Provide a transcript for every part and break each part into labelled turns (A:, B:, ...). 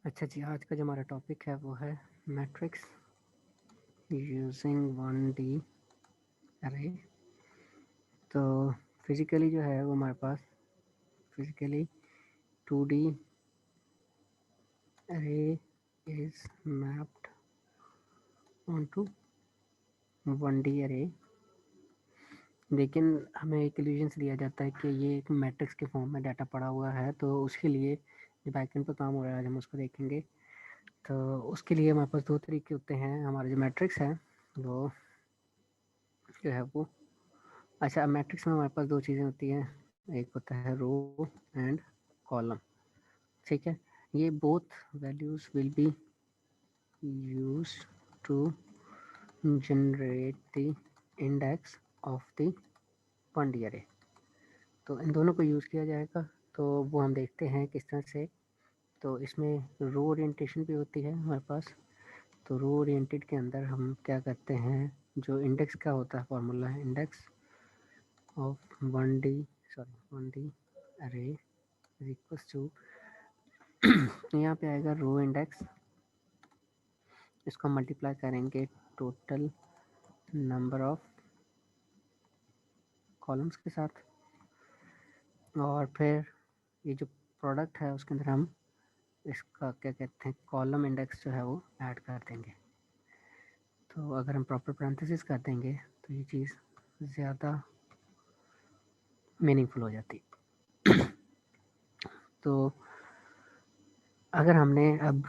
A: अच्छा जी, आज का जो हमारा टॉपिक है वो है मैट्रिक्स यूजिंग 1D अरे। तो फिजिकली जो है वो हमारे पास फिजिकली 2D अरे इज मैप्ड ऑनटू 1D अरे, लेकिन हमें एक इल्यूजन दिया जाता है कि ये एक मैट्रिक्स के फॉर्म में डाटा पड़ा हुआ है। तो उसके लिए जो बैकएंड पर काम हो रहा है आज हम उसको देखेंगे। तो उसके लिए हमारे पास दो तरीके होते हैं। हमारा जो मैट्रिक्स है वो जो है वो अच्छा, मैट्रिक्स में हमारे पास दो चीज़ें होती हैं, एक होता है रो एंड कॉलम। ठीक है, ये both values will be used to generate the index of the 1D array. तो इन दोनों को यूज़ किया जाएगा, तो वो हम देखते हैं किस तरह से। तो इसमें रो ओरिएंटेशन भी होती है हमारे पास। तो रो ओरिएंटेड के अंदर हम क्या करते हैं, जो इंडेक्स का होता है फॉर्मूला है इंडेक्स ऑफ 1D अरे इज इक्वल्स टू यहाँ पे आएगा रो इंडेक्स, इसको मल्टीप्लाई करेंगे टोटल नंबर ऑफ कॉलम्स के साथ, और फिर ये जो प्रोडक्ट है उसके अंदर हम इसका क्या कहते हैं कॉलम इंडेक्स जो है वो ऐड कर देंगे। तो अगर हम प्रॉपर पैरेंथेसिस कर देंगे तो ये चीज़ ज़्यादा मीनिंगफुल हो जाती। तो अगर हमने अब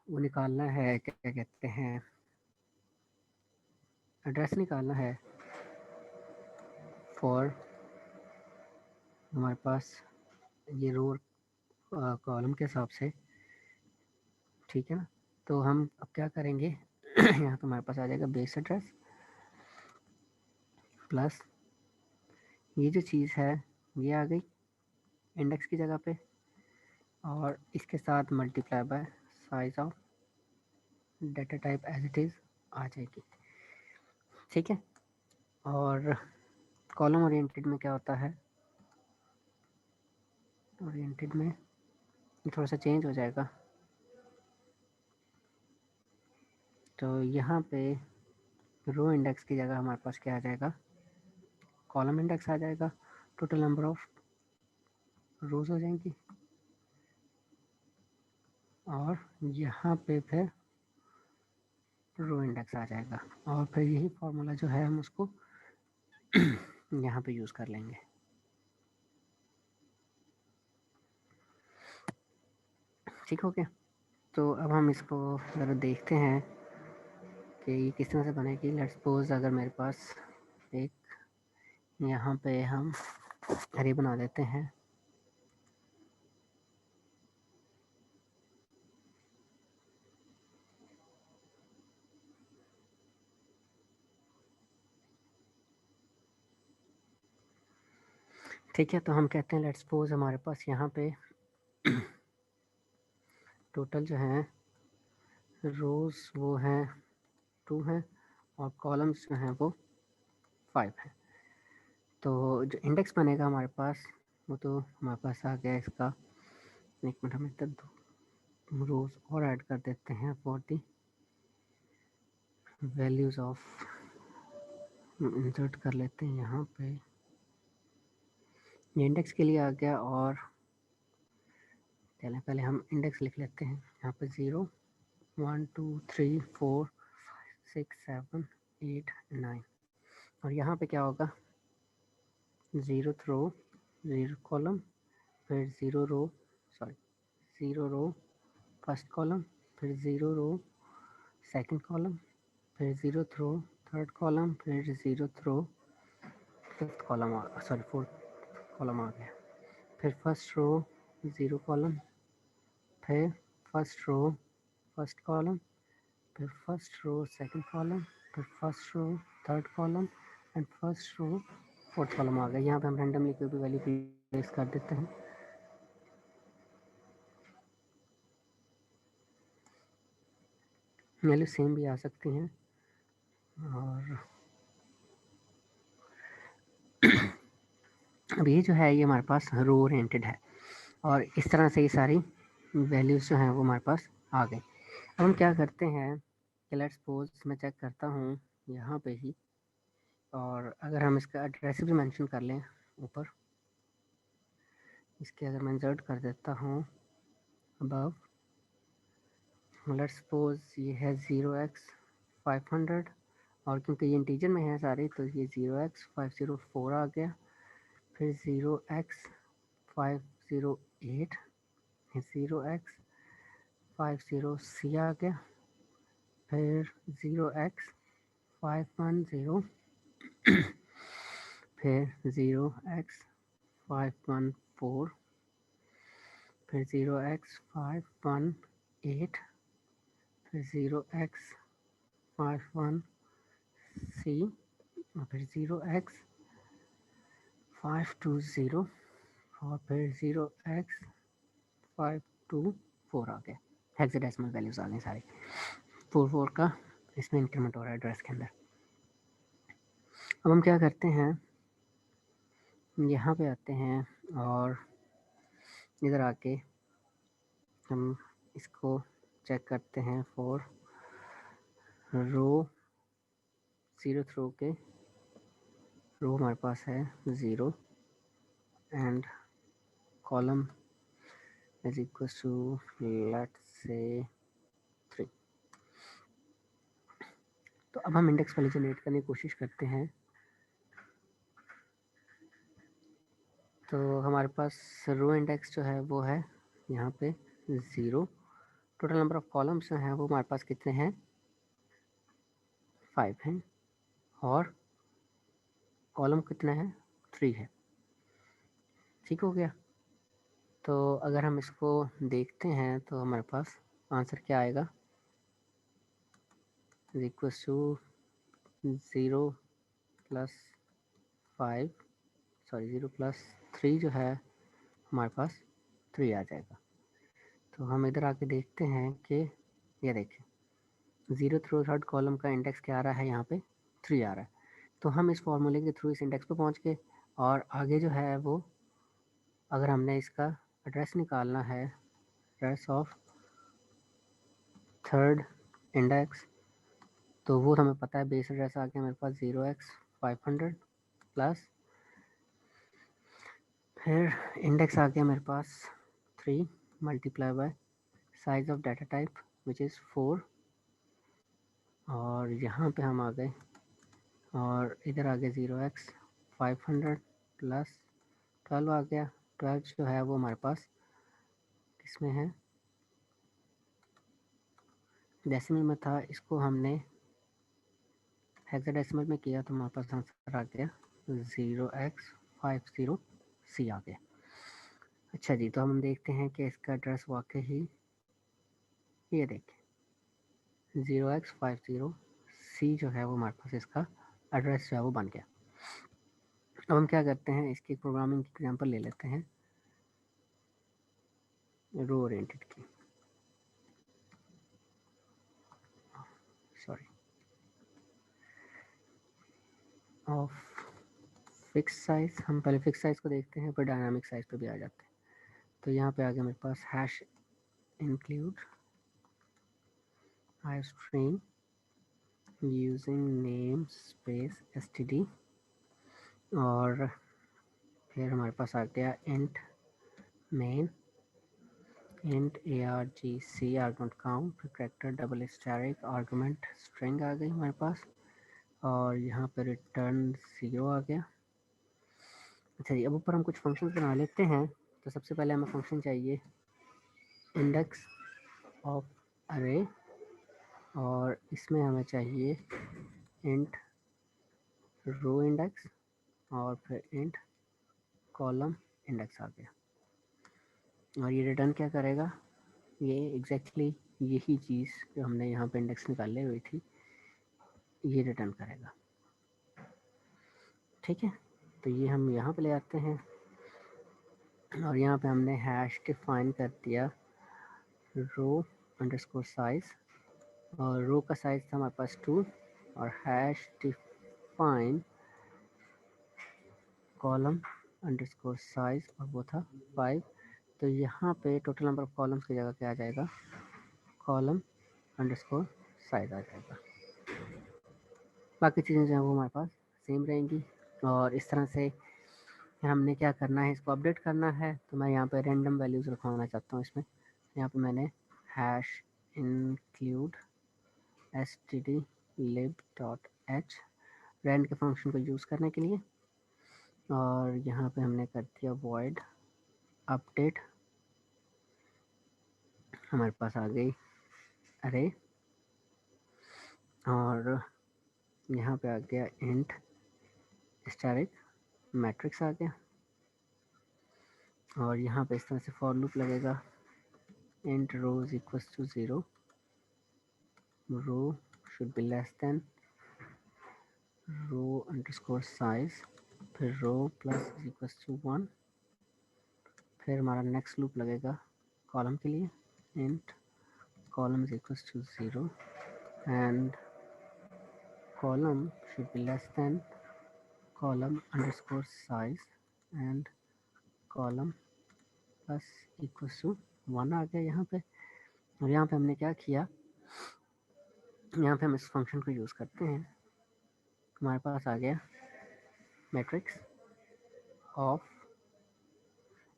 A: वो निकालना है, क्या कहते हैं एड्रेस निकालना है फॉर हमारे पास ये रो कॉलम के हिसाब से, ठीक है ना। तो हम अब क्या करेंगे यहाँ तो हमारे पास आ जाएगा बेस एड्रेस प्लस ये जो चीज़ है ये आ गई इंडेक्स की जगह पे, और इसके साथ multiply by size of data type as it is आ जाएगी। ठीक है, और कॉलम ओरिएंटेड में क्या होता है, ओरिएंटेड में ये थोड़ा सा चेंज हो जाएगा। तो यहाँ पे रो इंडेक्स की जगह हमारे पास क्या आ जाएगा, कॉलम इंडेक्स आ जाएगा। टोटल नंबर ऑफ रोज हो जाएंगी, और यहाँ पे फिर रो इंडेक्स आ जाएगा, और फिर यही फार्मूला जो है हम उसको यहाँ पे यूज़ कर लेंगे। ठीक हो गया। तो अब हम इसको ज़रा देखते हैं कि ये किस तरह से बनेगी। लेट्स सपोज अगर मेरे पास एक यहाँ पे हम अरे बना देते हैं, ठीक है। तो हम कहते हैं लेट्स सपोज हमारे पास यहाँ पे टोटल जो है रोज़ वो हैं 2 हैं, और कॉलम्स जो हैं वो 5 हैं। तो जो इंडेक्स बनेगा हमारे पास वो तो हमारे पास आ गया इसका। एक मिनट, हम इधर 2 रोज़ और ऐड कर देते हैं for the values of, insert कर लेते हैं यहाँ पे। ये इंडेक्स के लिए आ गया, और चलें पहले हम इंडेक्स लिख लेते हैं। यहाँ पे 0 1 2 3 4 6 7 8 9, और यहाँ पे क्या होगा 0th रो 0 कॉलम, फिर 0 रो, सॉरी 0 रो फर्स्ट कॉलम, फिर 0 रो सेकंड कॉलम, फिर 0th रो थर्ड कॉलम, फिर 0th row fifth column, sorry fourth column आ गया। फिर फर्स्ट रो 0 कॉलम, फिर फर्स्ट रो फर्स्ट कॉलम, फिर फर्स्ट रो सेकंड कॉलम, फिर first row third column, and first row fourth column आ गया। यहाँ पे हम रैंडमली कोई भी वैल्यू प्लेस कर देते हैं। वैल्यू सेम भी आ सकती हैं, और अब ये जो है ये हमारे पास रो ओरिएंटेड है, और इस तरह से ये सारी वैल्यूज़ जो हैं वो हमारे पास आ गए। अब हम क्या करते हैं कि लेट्स सपोज मैं चेक करता हूँ यहाँ पे ही, और अगर हम इसका एड्रेस भी मेंशन कर लें ऊपर, इसके अगर मैं इंसर्ट कर देता हूँ अबव, लेट्स सपोज ये है 0x500, और क्योंकि ये इंटीजर में है सारे तो ये 0x504 आ गया, फिर 0x508, 0x50C आ गया, फिर 0x510, फिर 0x514, फिर 0x518, फिर 0x51C, और फिर 0x520, और फिर 0x524 आ गया। हेक्साडेसिमल वैल्यूज आ गए सारे, 4 का इसमें इंक्रीमेंट हो रहा है एड्रेस के अंदर। अब हम क्या करते हैं, यहाँ पे आते हैं और इधर आके हम इसको चेक करते हैं फॉर रो, 0th रो के रो हमारे पास है 0 and column is equal to let's say 3। तो अब हम इंडेक्स वैल्यू जनरेट करने की कोशिश करते हैं। तो हमारे पास रो इंडेक्स जो है वो है यहाँ पे 0, टोटल नंबर ऑफ कॉलम्स जो हैं वो हमारे पास कितने हैं, 5 हैं, और कॉलम कितना है, 3 है। ठीक हो गया। तो अगर हम इसको देखते हैं तो हमारे पास आंसर क्या आएगा, is equal to 0 plus 5, sorry 0 plus 3 जो है हमारे पास 3 आ जाएगा। तो हम इधर आके देखते हैं कि ये देखें 0th रो 3rd कॉलम का इंडेक्स क्या आ रहा है, यहाँ पे 3 आ रहा है। तो हम इस फॉर्मूले के थ्रू इस इंडेक्स पे पहुँच गए, और आगे जो है वो अगर हमने इसका एड्रेस निकालना है, एड्रेस ऑफ 3rd इंडेक्स, तो वो हमें पता है बेस एड्रेस आ गया मेरे पास 0x500 प्लस, फिर इंडेक्स आ गया मेरे पास 3 multiply by size of data type which is 4, और यहाँ पे हम आ गए और इधर आ गया 0x500 प्लस 12 आ गया। 12 जो है वो हमारे पास किसमें है, डेसिमल में था, इसको हमने हेक्साडेसिमल में किया तो हमारे पास आंसर आ गया 0x50C आ गया। अच्छा जी, तो हम देखते हैं कि इसका एड्रेस वाकई ही ये देखें 0x50C जो है वो हमारे पास इसका एड्रेस जो है वो बन गया। अब हम क्या करते हैं, इसकी प्रोग्रामिंग की एग्जांपल ले लेते हैं रो ओरिएंटेड की, सॉरी ऑफ फिक्स साइज। हम पहले फिक्स साइज को देखते हैं फिर डायनामिक साइज पे भी आ जाते हैं। तो यहाँ पे आ गया मेरे पास hash include I string using name space std, और फिर हमारे पास आ गया int main, int argc argument count, फिर character double asterisk argument string आ गई हमारे पास, और यहाँ पे रिटर्न 0 आ गया। अच्छा जी, अब ऊपर हम कुछ फंक्शन बना लेते हैं। तो सबसे पहले हमें फंक्शन चाहिए इंडेक्स ऑफ अरे, और इसमें हमें चाहिए इंट रो इंडेक्स, और फिर इंट कॉलम इंडेक्स आ गया। और ये रिटर्न क्या करेगा, ये एग्जैक्टली यही चीज़ जो हमने यहाँ पे इंडेक्स निकाले हुई थी ये रिटर्न करेगा। ठीक है, तो ये हम यहाँ पे ले आते हैं, और यहाँ पे हमने हैश डिफाइन कर दिया रो अंडरस्कोर साइज, और रो का साइज था हमारे पास 2, और hash define column underscore size और वो था 5। तो यहाँ पे टोटल नंबर ऑफ कॉलम्स की जगह क्या आ जाएगा, कॉलम अंडरस्कोर साइज आ जाएगा। बाकी चीज़ें जो हैं वो हमारे पास सेम रहेंगी। और इस तरह से हमने क्या करना है, इसको अपडेट करना है। तो मैं यहाँ पे रैंडम वैल्यूज़ रखवाना चाहता हूँ इसमें। यहाँ पे मैंने हैश इंक्लूड stdlib.h रैंड के फंक्शन को यूज़ करने के लिए, और यहाँ पे हमने कर दिया void अपडेट। हमारे पास आ गई अरे, और यहाँ पे आ गया इंट स्टैटिक मैट्रिक्स आ गया। और यहाँ पे इस तरह से फॉर लूप लगेगा, int rows equals to 0, row should be less than row underscore size, फिर रो प्लस इक्वल्स टू 1। फिर हमारा नेक्स्ट लूप लगेगा कॉलम के लिए, int column is equals to 0 and column should be less than column underscore size and column plus equals to 1 आ गया यहाँ पे। और यहाँ पे हमने क्या किया, यहाँ पे हम इस फंक्शन को यूज़ करते हैं। हमारे पास आ गया मैट्रिक्स ऑफ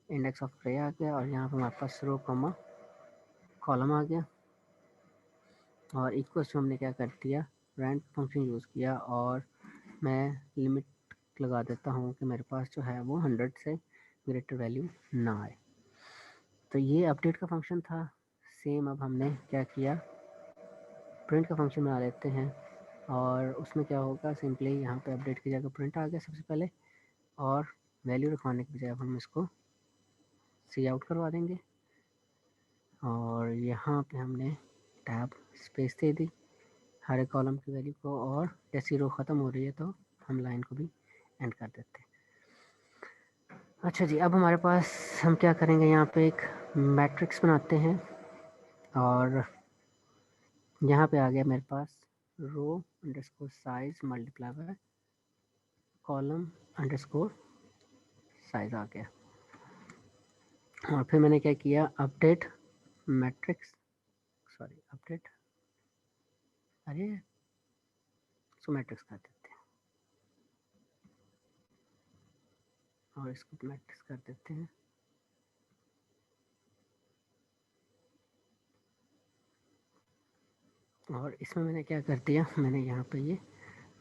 A: इंडेक्स ऑफ रे आ गया, और यहाँ पे हमारे पास रो कॉमा कॉलम आ गया। और इक्वल्स टू हमने क्या कर दिया, रैंड फंक्शन यूज़ किया, और मैं लिमिट लगा देता हूँ कि मेरे पास जो है वो 100 से ग्रेटर वैल्यू ना आए। तो ये अपडेट का फंक्शन था। सेम अब हमने क्या किया, प्रिंट का फंक्शन बना लेते हैं। और उसमें क्या होगा, सिंपली यहाँ पे अपडेट की जगह प्रिंट आ गया सबसे पहले, और वैल्यू रखवाने की बजाय हम इसको सी आउट करवा देंगे। और यहाँ पे हमने टैब स्पेस दे दी हर एक कॉलम की वैल्यू को, और जैसी रो ख़त्म हो रही है तो हम लाइन को भी एंड कर देते हैं। अच्छा जी, अब हमारे पास हम क्या करेंगे, यहाँ पे एक मैट्रिक्स बनाते हैं। और यहाँ पे आ गया मेरे पास row underscore size multiply by column underscore size आ गया। और फिर मैंने क्या किया, अपडेट मैट्रिक्स, सॉरी अपडेट, अरे इसको मैट्रिक्स कर देते हैं, और इसको मैट्रिक्स कर देते हैं। और इसमें मैंने क्या कर दिया, मैंने यहाँ पे ये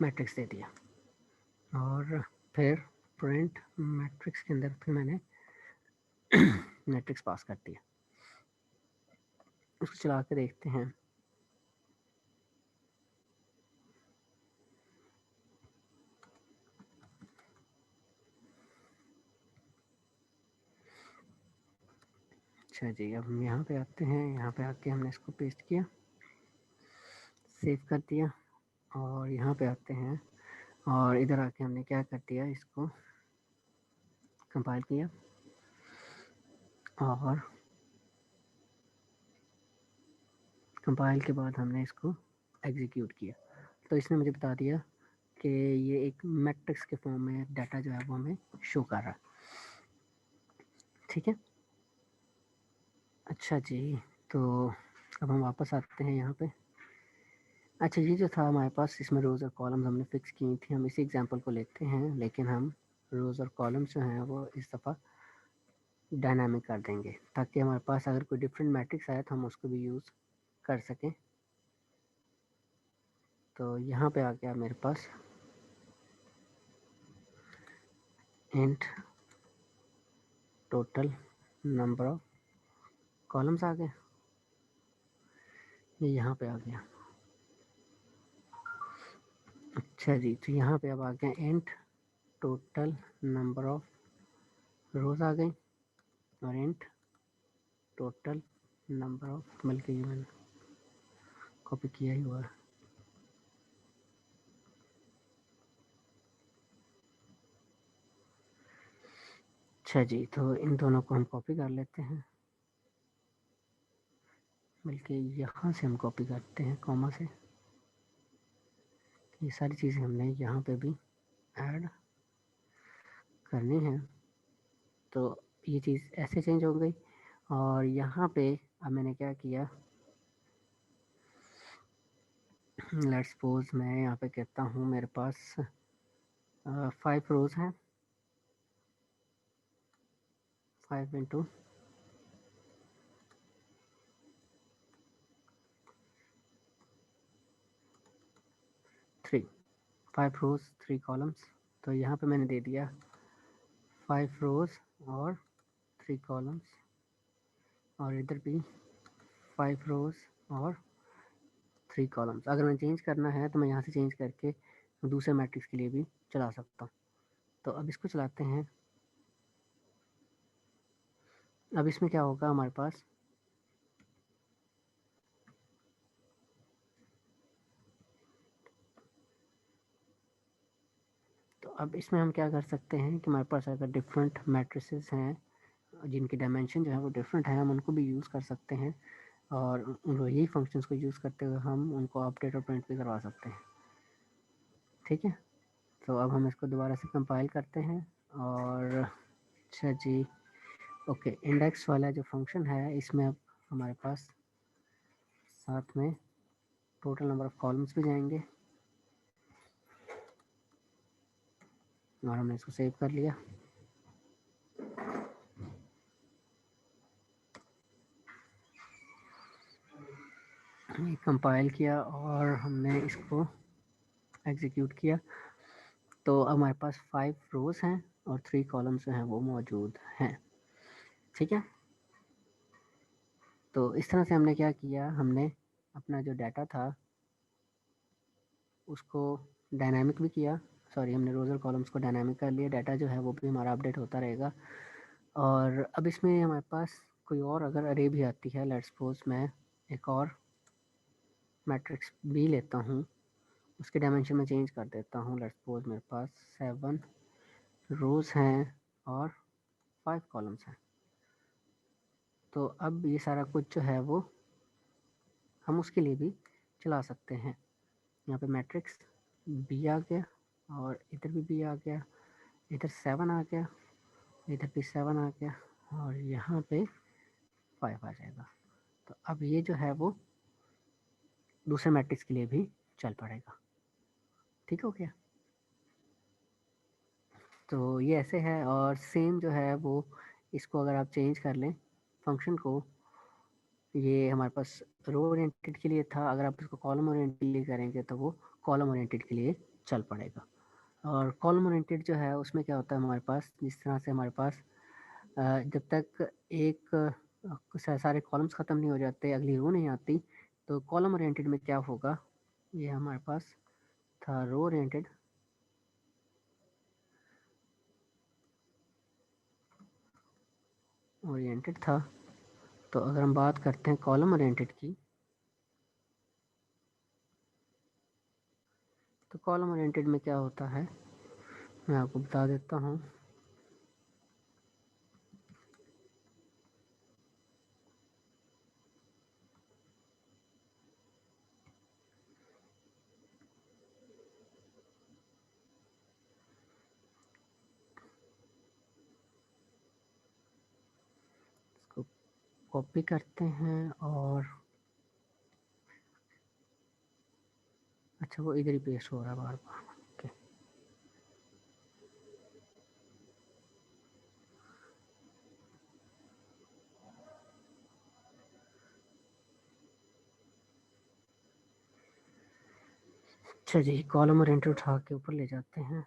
A: मैट्रिक्स दे दिया, और फिर प्रिंट मैट्रिक्स के अंदर फिर मैंने मैट्रिक्स पास कर दिया। उसको चला के देखते हैं। अच्छा जी, अब हम यहाँ पे आते हैं। यहाँ पे आके हमने इसको पेस्ट किया, सेव कर दिया, और यहाँ पे आते हैं, और इधर आके हमने क्या कर दिया, इसको कंपाइल किया, और कंपाइल के बाद हमने इसको एग्जीक्यूट किया। तो इसने मुझे बता दिया कि ये एक मैट्रिक्स के फॉर्म में डाटा जो है वो हमें शो कर रहा है। ठीक है, अच्छा जी, तो अब हम वापस आते हैं यहाँ पे। अच्छा, ये जो था हमारे पास, इसमें रोज़ और कॉलम्स हमने फिक्स की थी। हम इसी एग्जांपल को लेते हैं, लेकिन हम रोज़ और कॉलम्स जो हैं वो इस दफ़ा डायनामिक कर देंगे, ताकि हमारे पास अगर कोई डिफरेंट मैट्रिक्स आए तो हम उसको भी यूज़ कर सकें। तो यहाँ पे आ गया मेरे पास int total number of columns आ गए, ये यहाँ पे आ गया। अच्छा जी, तो यहाँ पे अब आ गया int total number of rows आ गई, और इंट टोटल नंबर ऑफ, बल्कि ये मैंने कॉपी किया ही हुआ है। अच्छा जी, तो इन दोनों को हम कॉपी कर लेते हैं, बल्कि यहाँ से हम कॉपी करते हैं कॉमा से। ये सारी चीज़ें हमने यहाँ पे भी ऐड करनी है। तो ये चीज़ ऐसे चेंज हो गई और यहाँ पे अब मैंने क्या किया, लेट्स सपोज मैं यहाँ पे कहता हूँ मेरे पास 5 रोज हैं, 5 इंटू 3, 5 रोज 3 कॉलम्स। तो यहाँ पे मैंने दे दिया 5 रोज और 3 कॉलम्स, और इधर भी 5 रोज और 3 कॉलम्स। अगर मैं चेंज करना है तो मैं यहाँ से चेंज करके दूसरे मैट्रिक्स के लिए भी चला सकता हूँ। तो अब इसको चलाते हैं। अब इसमें क्या होगा हमारे पास, तो अब इसमें हम क्या कर सकते हैं कि हमारे पास अगर डिफरेंट मैट्रिसेस हैं जिनके डायमेंशन जो है वो डिफरेंट है, हम उनको भी यूज़ कर सकते हैं, और यही फंक्शंस को यूज़ करते हुए हम उनको अपडेट और प्रिंट भी करवा सकते हैं। ठीक है, तो अब हम इसको दोबारा से कंपाइल करते हैं। और अच्छा जी, ओके, इंडेक्स वाला जो फंक्शन है इसमें अब हमारे पास साथ में टोटल नंबर ऑफ कॉलम्स भी जाएंगे, और हमने इसको सेव कर लिया। कंपाइल किया और हमने इसको एग्जीक्यूट किया, तो अब हमारे पास 5 रोज हैं और 3 कॉलम्स जो हैं वो मौजूद हैं। ठीक है, तो इस तरह से हमने क्या किया, हमने अपना जो डाटा था उसको डायनामिक भी किया, सॉरी हमने रोज और कॉलम्स को डायनामिक कर लिया, डाटा जो है वो भी हमारा अपडेट होता रहेगा। और अब इसमें हमारे पास कोई और अगर अरे भी आती है, लेट्स सपोज मैं एक और मैट्रिक्स बी लेता हूँ, उसके डायमेंशन में चेंज कर देता हूँ, लेट्स सपोज मेरे पास 7 रोज हैं और 5 कॉलम्स हैं। तो अब ये सारा कुछ जो है वो हम उसके लिए भी चला सकते हैं। यहाँ पे मैट्रिक्स बी आ गया, और इधर भी बी आ गया, इधर 7 आ गया, इधर भी 7 आ गया, और यहाँ पे 5 आ जाएगा। तो अब ये जो है वो दूसरे मैट्रिक्स के लिए भी चल पड़ेगा। ठीक हो गया, तो ये ऐसे है। और सेम जो है वो इसको अगर आप चेंज कर लें फंक्शन को, ये हमारे पास रो ओरिएंटेड के लिए था, अगर आप इसको कॉलम ओरिएंटेड के लिए करेंगे तो वो कॉलम ओरिएंटेड के लिए चल पड़ेगा। और कॉलम ओरिएंटेड जो है उसमें क्या होता है हमारे पास, जिस तरह से हमारे पास जब तक एक सारे कॉलम्स ख़त्म नहीं हो जाते, अगली रो नहीं आती, तो कॉलम ओरिएंटेड में क्या होगा, ये हमारे पास था रो ओरिएंटेड, था। तो अगर हम बात करते हैं कॉलम ओरिएंटेड की, तो कॉलम ओरिएंटेड में क्या होता है मैं आपको बता देता हूँ। इसको कॉपी करते हैं, और अच्छा वो इधर ही पेस्ट हो रहा है बार बार। ओके, अच्छा जी, कॉलम ओरिएंटेड उठा के ऊपर ले जाते हैं।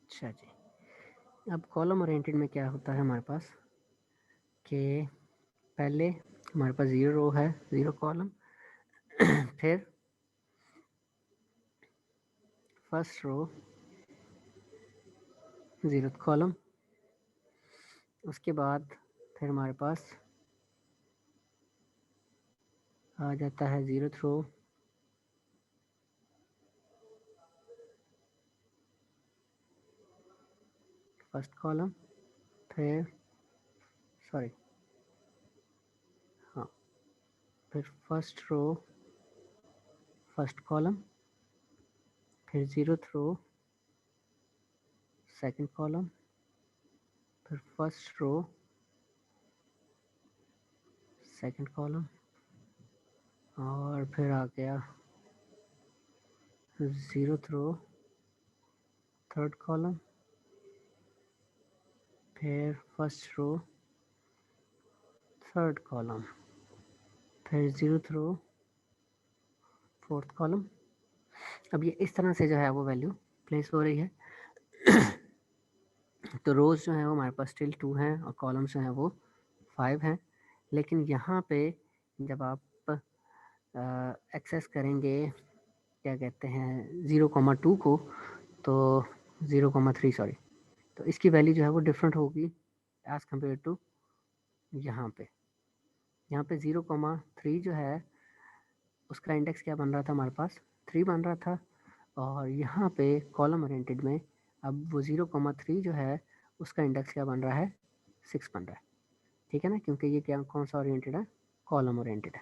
A: अच्छा जी, अब कॉलम ओरिएंटेड में क्या होता है हमारे पास कि पहले हमारे पास 0 रो है, 0 कॉलम, फिर फर्स्ट रो 0th कॉलम, उसके बाद फिर हमारे पास आ जाता है 0th रो, फर्स्ट कॉलम, फिर सॉरी हाँ, फिर फर्स्ट रो फर्स्ट कॉलम, फिर 0th रो सेकंड कॉलम, फिर फर्स्ट रो, सेकंड कॉलम, और फिर आ गया ज़ीरोथ रो, थर्ड कॉलम, फिर फर्स्ट रो, थर्ड कॉलम, फिर ज़ीरोथ रो, फोर्थ कॉलम। अब ये इस तरह से जो है वो वैल्यू प्लेस हो रही है। तो रोज़ जो है वो हमारे पास स्टिल 2 हैं और कॉलम्स जो हैं वो 5 हैं, लेकिन यहाँ पे जब आप एक्सेस करेंगे क्या कहते हैं 0,2 को, तो 0,3 सॉरी, तो इसकी वैल्यू जो है वो डिफरेंट होगी एज कम्पेयर टू यहाँ पे 0,3 जो है उसका इंडेक्स क्या बन रहा था हमारे पास 3 बन रहा था, और यहाँ पे कॉलम ओरिएंटेड में अब वो 0,3 जो है उसका इंडेक्स क्या बन रहा है 6 बन रहा है। ठीक है ना, क्योंकि ये क्या कौन सा ओरिएंटेड है, कॉलम ओरिएंटेड है।